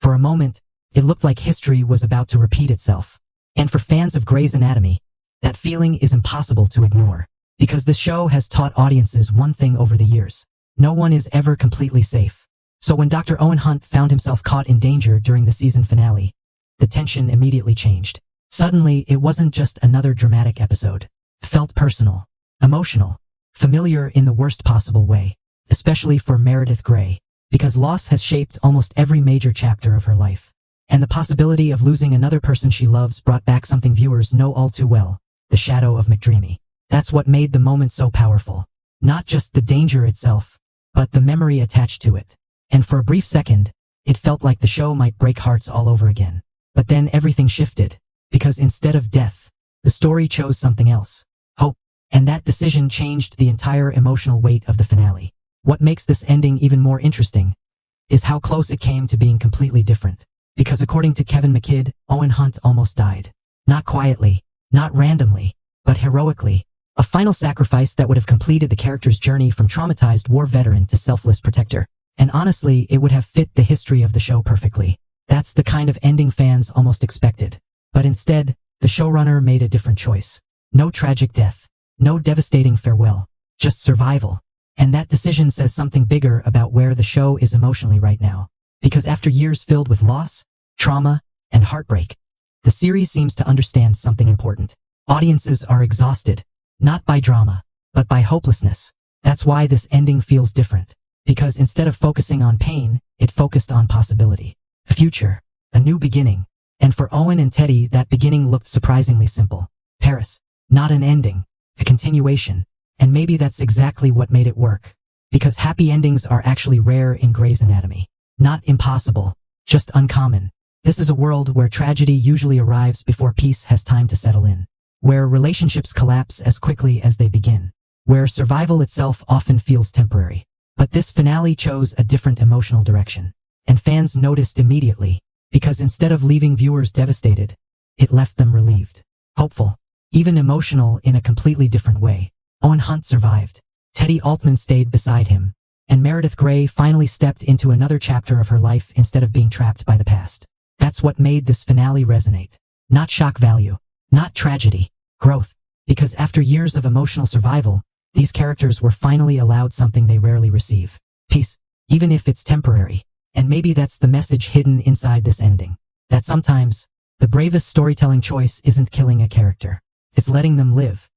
For a moment, it looked like history was about to repeat itself. And for fans of Grey's Anatomy, that feeling is impossible to ignore. Because the show has taught audiences one thing over the years. No one is ever completely safe. So when Dr. Owen Hunt found himself caught in danger during the season finale, the tension immediately changed. Suddenly, it wasn't just another dramatic episode. It felt personal, emotional, familiar in the worst possible way, especially for Meredith Grey, because loss has shaped almost every major chapter of her life. And the possibility of losing another person she loves brought back something viewers know all too well, the shadow of McDreamy. That's what made the moment so powerful. Not just the danger itself, but the memory attached to it. And for a brief second, it felt like the show might break hearts all over again. But then everything shifted, because instead of death, the story chose something else. Hope. And that decision changed the entire emotional weight of the finale. What makes this ending even more interesting is how close it came to being completely different. Because according to Kevin McKidd, Owen Hunt almost died. Not quietly, not randomly, but heroically. A final sacrifice that would have completed the character's journey from traumatized war veteran to selfless protector. And honestly, it would have fit the history of the show perfectly. That's the kind of ending fans almost expected. But instead, the showrunner made a different choice. No tragic death. No devastating farewell. Just survival. And that decision says something bigger about where the show is emotionally right now. Because after years filled with loss, trauma, and heartbreak, the series seems to understand something important. Audiences are exhausted, not by drama, but by hopelessness. That's why this ending feels different. Because instead of focusing on pain, it focused on possibility. A future, a new beginning. And for Owen and Teddy, that beginning looked surprisingly simple. Paris, not an ending, a continuation. And maybe that's exactly what made it work. Because happy endings are actually rare in Grey's Anatomy. Not impossible, just uncommon. This is a world where tragedy usually arrives before peace has time to settle in. Where relationships collapse as quickly as they begin. Where survival itself often feels temporary. But this finale chose a different emotional direction. And fans noticed immediately, because instead of leaving viewers devastated, it left them relieved, hopeful, even emotional in a completely different way. Owen Hunt survived. Teddy Altman stayed beside him. And Meredith Grey finally stepped into another chapter of her life instead of being trapped by the past. That's what made this finale resonate. Not shock value, not tragedy, growth. Because after years of emotional survival, these characters were finally allowed something they rarely receive. Peace, even if it's temporary. And maybe that's the message hidden inside this ending. That sometimes, the bravest storytelling choice isn't killing a character. It's letting them live.